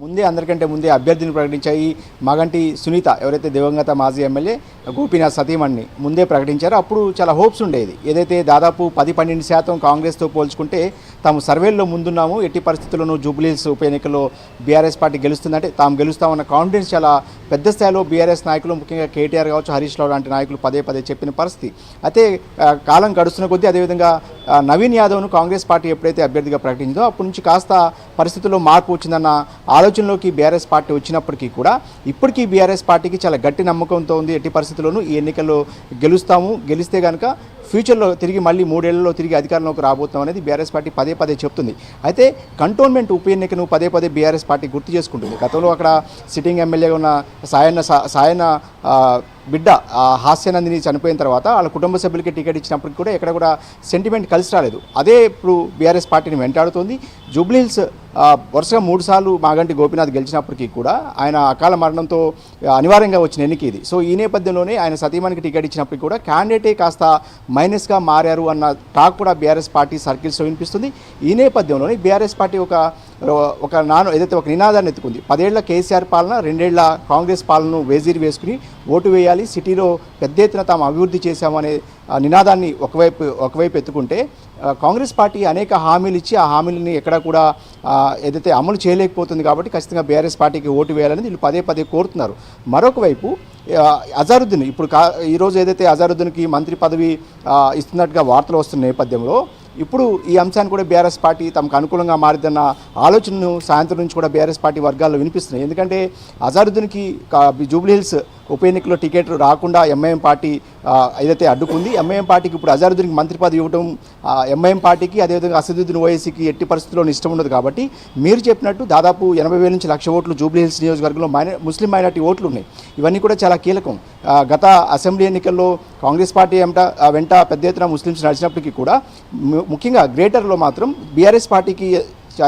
ముందే అందరికంటే ముందే అభ్యర్థిని ప్రకటించాయి. మాగంటి సునీత ఎవరైతే దివంగత మాజీ ఎమ్మెల్యే గోపీనాథ్ సతీమణ్ణి ముందే ప్రకటించారో అప్పుడు చాలా హోప్స్ ఉండేది. ఏదైతే దాదాపు 10-12% కాంగ్రెస్తో పోల్చుకుంటే తాము సర్వేల్లో ముందున్నాము, ఎట్టి పరిస్థితుల్లోనూ జూబ్లీహిల్స్ ఉప ఎన్నికల్లో బీఆర్ఎస్ పార్టీ గెలుస్తుందంటే తాము గెలుస్తామన్న కాన్ఫిడెన్స్ చాలా పెద్ద స్థాయిలో బీఆర్ఎస్ నాయకులు, ముఖ్యంగా కేటీఆర్ కావచ్చు, హరీష్ రావు లాంటి నాయకులు పదే చెప్పిన పరిస్థితి. అయితే కాలం గడుస్తున్న కొద్దీ అదేవిధంగా నవీన్ యాదవ్ను కాంగ్రెస్ పార్టీ ఎప్పుడైతే అభ్యర్థిగా ప్రకటించిందో అప్పటి నుంచి కాస్త పరిస్థితుల్లో మార్పు వచ్చిందన్న ఆలోచనలోకి బీఆర్ఎస్ పార్టీ వచ్చినప్పటికీ కూడా ఇప్పటికీ బీఆర్ఎస్ పార్టీకి చాలా గట్టి నమ్మకంతో ఉంది. ఎట్టి పరిస్థితుల్లోనూ ఈ ఎన్నికల్లో గెలుస్తాము, గెలిస్తే కనుక ఫ్యూచర్లో తిరిగి మళ్ళీ 3 ఏళ్లలో తిరిగి అధికారంలోకి రాబోతాం అనేది బీఆర్ఎస్ పార్టీ పదే చెప్తుంది. అయితే కంటోన్మెంట్ ఉప ఎన్నికను పదే బీఆర్ఎస్ పార్టీ గుర్తు చేసుకుంటుంది. గతంలో అక్కడ సిట్టింగ్ ఎమ్మెల్యేగా ఉన్న సాయన్న బిడ్డ హాస్యనందిని చనిపోయిన తర్వాత వాళ్ళ కుటుంబ సభ్యులకి టికెట్ ఇచ్చినప్పటికీ కూడా ఎక్కడ కూడా సెంటిమెంట్ కలిసి రాలేదు. అదే ఇప్పుడు బీఆర్ఎస్ పార్టీని వెంటాడుతోంది. జూబ్లీహిల్స్ వరుసగా 3 సార్లు మాగంటి గోపీనాథ్ గెలిచినప్పటికీ కూడా ఆయన అకాల మరణంతో అనివార్యంగా వచ్చిన ఎన్నిక ఇది. సో ఈ నేపథ్యంలోనే ఆయన సతీమణికి టికెట్ ఇచ్చినప్పటికీ కూడా క్యాండిడేటే కాస్త మైనస్గా మారారు అన్న టాక్ కూడా బీఆర్ఎస్ పార్టీ సర్కిల్స్లో వినిపిస్తుంది. ఈ నేపథ్యంలోనే బీఆర్ఎస్ పార్టీ ఏదైతే ఒక నినాదాన్ని ఎత్తుకుంది. 10 ఏళ్ల కేసీఆర్ పాలన, 2 ఏళ్ల కాంగ్రెస్ పాలనను వేజీరి వేసుకుని ఓటు వేయాలి, సిటీలో పెద్ద ఎత్తున తాము అభివృద్ధి చేశామనే నినాదాన్ని ఒకవైపు ఎత్తుకుంటే కాంగ్రెస్ పార్టీ అనేక హామీలు ఇచ్చి ఆ హామీలని ఎక్కడ కూడా ఏదైతే అమలు చేయలేకపోతుంది. కాబట్టి ఖచ్చితంగా బీఆర్ఎస్ పార్టీకి ఓటు వేయాలని వీళ్ళు పదే కోరుతున్నారు. మరొక వైపు అజారుద్దీన్ ఈరోజు ఏదైతే అజారుద్దీన్కి మంత్రి పదవి ఇస్తున్నట్టుగా వార్తలు వస్తున్న నేపథ్యంలో ఇప్పుడు ఈ అంశాన్ని కూడా బీఆర్ఎస్ పార్టీ తమకు అనుకూలంగా మారిద్దన్న ఆలోచనను సాయంత్రం నుంచి కూడా బీఆర్ఎస్ పార్టీ వర్గాల్లో వినిపిస్తున్నాయి. ఎందుకంటే అజారుద్దీన్కి జూబ్లీహిల్స్ ఉప ఎన్నికలో టికెట్ రాకుండా ఎంఐఎం పార్టీ ఏదైతే అడ్డుకుంది, ఎంఐఎం పార్టీకి ఇప్పుడు అజారుద్దీన్కి మంత్రి పదవి ఇవ్వడం ఎంఐఎం పార్టీకి, అదేవిధంగా అసదుద్దీన్ ఓవైసీకి ఎట్టి పరిస్థితుల్లో ఇష్టం ఉండదు. కాబట్టి మీరు చెప్పినట్టు దాదాపు 80,000 నుంచి 1,00,000 ఓట్లు జూబ్లీహిల్స్ నియోజకవర్గంలో ముస్లిం మైనార్టీ ఓట్లు ఉన్నాయి. ఇవన్నీ కూడా చాలా కీలకం. గత అసెంబ్లీ ఎన్నికల్లో కాంగ్రెస్ పార్టీ వెంట పెద్ద ఎత్తున ముస్లిమ్స్ నడిచినప్పటికీ కూడా ముఖ్యంగా గ్రేటర్లో మాత్రం బీఆర్ఎస్ పార్టీకి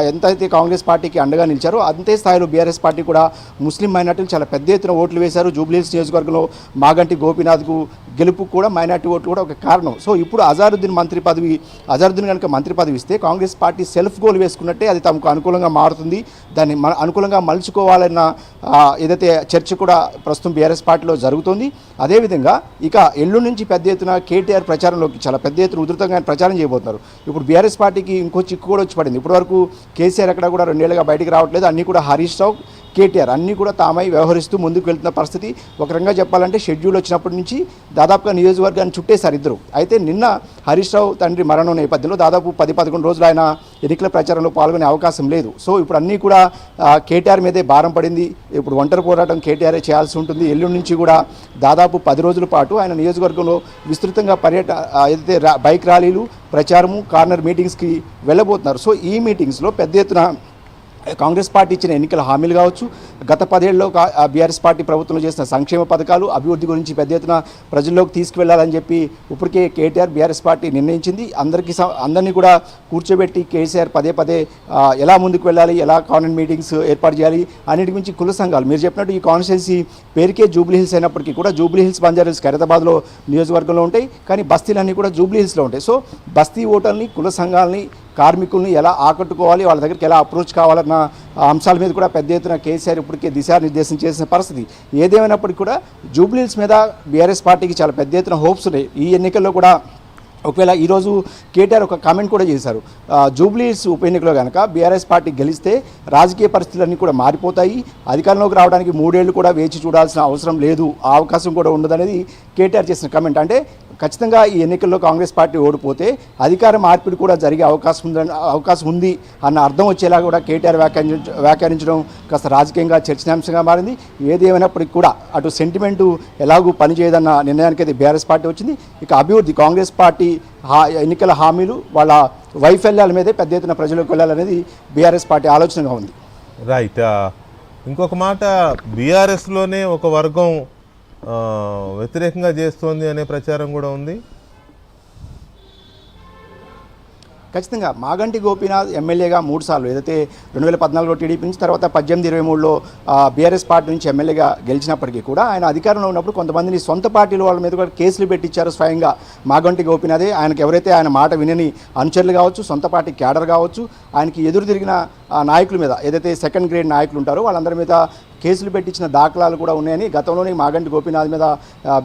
ఎంతైతే కాంగ్రెస్ పార్టీకి అండగా నిలిచారో అంతే స్థాయిలో బీఆర్ఎస్ పార్టీ కూడా ముస్లిం మైనార్టీలు చాలా పెద్ద ఎత్తున ఓట్లు వేశారు. జూబ్లీహిల్స్ నియోజకవర్గంలో మాగంటి గోపీనాథ్కు గెలుపు కూడా మైనార్టీ ఓట్లు కూడా ఒక కారణం. సో ఇప్పుడు అజారుద్దీన్ కనుక మంత్రి పదవి ఇస్తే కాంగ్రెస్ పార్టీ సెల్ఫ్ గోల్ వేసుకున్నట్టే అది తమకు అనుకూలంగా మారుతుంది. దాన్ని అనుకూలంగా మలుచుకోవాలన్న ఏదైతే చర్చ కూడా ప్రస్తుతం బీఆర్ఎస్ పార్టీలో జరుగుతుంది. అదేవిధంగా ఇక ఎల్లుండి నుంచి పెద్ద ఎత్తున కేటీఆర్ ప్రచారంలోకి చాలా పెద్ద ఎత్తున ఉధృతంగా ప్రచారం చేయబోతున్నారు. ఇప్పుడు బీఆర్ఎస్ పార్టీకి ఇంకో చిక్కు కూడా వచ్చి పడింది. ఇప్పటివరకు కేసీఆర్ ఎక్కడ కూడా 2 ఏళ్లుగా బయటికి రావట్లేదు. అన్నీ కూడా హరీష్ రావు, కేటీఆర్ అన్నీ కూడా తామై వ్యవహరిస్తూ ముందుకు వెళ్తున్న పరిస్థితి. ఒక రకంగా చెప్పాలంటే షెడ్యూల్ వచ్చినప్పటి నుంచి దాదాపుగా నియోజకవర్గాన్ని చుట్టేశారు ఇద్దరు. అయితే నిన్న హరీష్ రావు తండ్రి మరణం నేపథ్యంలో దాదాపు 10-11 రోజులు ఆయన ఎన్నికల ప్రచారంలో పాల్గొనే అవకాశం లేదు. సో ఇప్పుడు అన్నీ కూడా కేటీఆర్ మీదే భారం పడింది. ఇప్పుడు ఒంటరి పోరాటం కేటీఆరే చేయాల్సి ఉంటుంది. ఎల్లుండి నుంచి కూడా దాదాపు 10 రోజుల పాటు ఆయన నియోజకవర్గంలో విస్తృతంగా ఏదైతే బైక్ ర్యాలీలు, ప్రచారము, కార్నర్ మీటింగ్స్కి వెళ్ళబోతున్నారు. సో ఈ మీటింగ్స్లో పెద్ద ఎత్తున కాంగ్రెస్ పార్టీ ఇచ్చిన ఎన్నికల హామీలు కావచ్చు, గత 10 ఏళ్లలో బీఆర్ఎస్ పార్టీ ప్రభుత్వంలో చేసిన సంక్షేమ పథకాలు, అభివృద్ధి గురించి పెద్ద ఎత్తున ప్రజల్లోకి తీసుకువెళ్లాలని చెప్పి ఇప్పటికే కేటీఆర్ బీఆర్ఎస్ పార్టీ నిర్ణయించింది. అందరినీ కూడా కూర్చోబెట్టి కేసీఆర్ పదే ఎలా ముందుకు వెళ్ళాలి, ఎలా కాన్వెంట్ మీటింగ్స్ ఏర్పాటు చేయాలి అన్నిటి గురించి కుల సంఘాలు మీరు చెప్పినట్టు ఈ కాన్స్టిట్యున్సీ పేరుకే జూబ్లీహిల్స్ అయినప్పటికీ కూడా జూబ్లీహిల్స్, బంజారాహిల్స్ ఖైరతాబాద్లో నియోజకవర్గంలో ఉంటాయి, కానీ బస్తీలన్నీ కూడా జూబ్లీహిల్స్లో ఉంటాయి. సో బస్తీ ఓటర్ని, కుల సంఘాలని, కార్మికుల్ని ఎలా ఆకట్టుకోవాలి, వాళ్ళ దగ్గరికి ఎలా అప్రోచ్ కావాలన్న అంశాల మీద కూడా పెద్ద ఎత్తున కేసీఆర్ ఇప్పటికే దిశానిర్దేశం చేసిన పరిస్థితి. ఏదేమైనప్పటికీ కూడా జూబ్లీహిల్స్ మీద బీఆర్ఎస్ పార్టీకి చాలా పెద్ద ఎత్తున హోప్స్ ఉన్నాయి. ఈ ఎన్నికల్లో కూడా ఒకవేళ ఈరోజు కేటీఆర్ ఒక కామెంట్ కూడా చేశారు. జూబ్లీహిల్స్ ఉప ఎన్నికలో కనుక బీఆర్ఎస్ పార్టీ గెలిస్తే రాజకీయ పరిస్థితులన్నీ కూడా మారిపోతాయి, అధికారంలోకి రావడానికి 3 ఏళ్లు కూడా వేచి చూడాల్సిన అవసరం లేదు, ఆ అవకాశం కూడా ఉండదనేది కేటీఆర్ చేసిన కామెంట్. అంటే ఖచ్చితంగా ఈ ఎన్నికల్లో కాంగ్రెస్ పార్టీ ఓడిపోతే అధికార మార్పిడి కూడా జరిగే అవకాశం ఉంది అన్న అర్థం వచ్చేలా కూడా కేటీఆర్ వ్యాఖ్యానించడం కాస్త రాజకీయంగా చర్చనీయాంశంగా మారింది. ఏదేమైనప్పటికీ కూడా అటు సెంటిమెంటు ఎలాగూ పనిచేయదన్న నిర్ణయానికి అయితే బీఆర్ఎస్ పార్టీ వచ్చింది. ఇక అభివృద్ధి, కాంగ్రెస్ పార్టీ ఎన్నికల హామీలు, వాళ్ళ వైఫల్యాల మీదే పెద్ద ఎత్తున ప్రజలకు వెళ్ళాలనేది బీఆర్ఎస్ పార్టీ ఆలోచనగా ఉంది. రైట్. ఇంకొక మాట, బీఆర్ఎస్లోనే ఒక వర్గం వ్యతిరేకంగా చేస్తోంది అనే ప్రచారం కూడా ఉంది. ఖచ్చితంగా మాగంటి గోపీనాథ్ ఎమ్మెల్యేగా 3 సార్లు ఏదైతే 2014లో టీడీపీ నుంచి తర్వాత 18-23లో బీఆర్ఎస్ పార్టీ నుంచి ఎమ్మెల్యేగా గెలిచినప్పటికీ కూడా ఆయన అధికారంలో ఉన్నప్పుడు కొంతమందిని సొంత పార్టీల వాళ్ళ మీద కూడా కేసులు పెట్టించారు స్వయంగా మాగంటి గోపీనాథే. ఆయనకు ఎవరైతే ఆయన మాట వినని అనుచరులు కావచ్చు, సొంత పార్టీ క్యాడర్ కావచ్చు, ఆయనకి ఎదురు తిరిగిన నాయకుల మీద ఏదైతే సెకండ్ గ్రేడ్ నాయకులు ఉంటారో వాళ్ళందరి మీద కేసులు పెట్టించిన దాఖలాలు కూడా ఉన్నాయని గతంలోనే మాగంటి గోపీనాథ్ మీద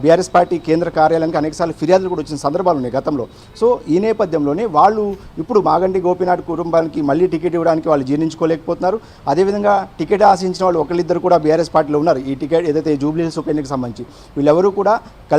బీఆర్ఎస్ పార్టీ కేంద్ర కార్యాలయానికి అనేకసార్లు ఫిర్యాదులు కూడా వచ్చిన సందర్భాలు ఉన్నాయి గతంలో. సో ఈ నేపథ్యంలోనే వాళ్ళు ఇప్పుడు మాగంటి గోపీనాథ్ కుటుంబానికి మళ్ళీ టికెట్ ఇవ్వడానికి వాళ్ళు జీర్ణించుకోలేకపోతున్నారు. అదేవిధంగా టికెట్ ఆశించిన వాళ్ళు ఒకళ్ళిద్దరు కూడా బీఆర్ఎస్ పార్టీలో ఉన్నారు. ఈ టికెట్ ఏదైతే జూబ్లీ హిల్స్ ఉప ఎన్నికకు సంబంధించి వీళ్ళెవరూ కూడా కలిసి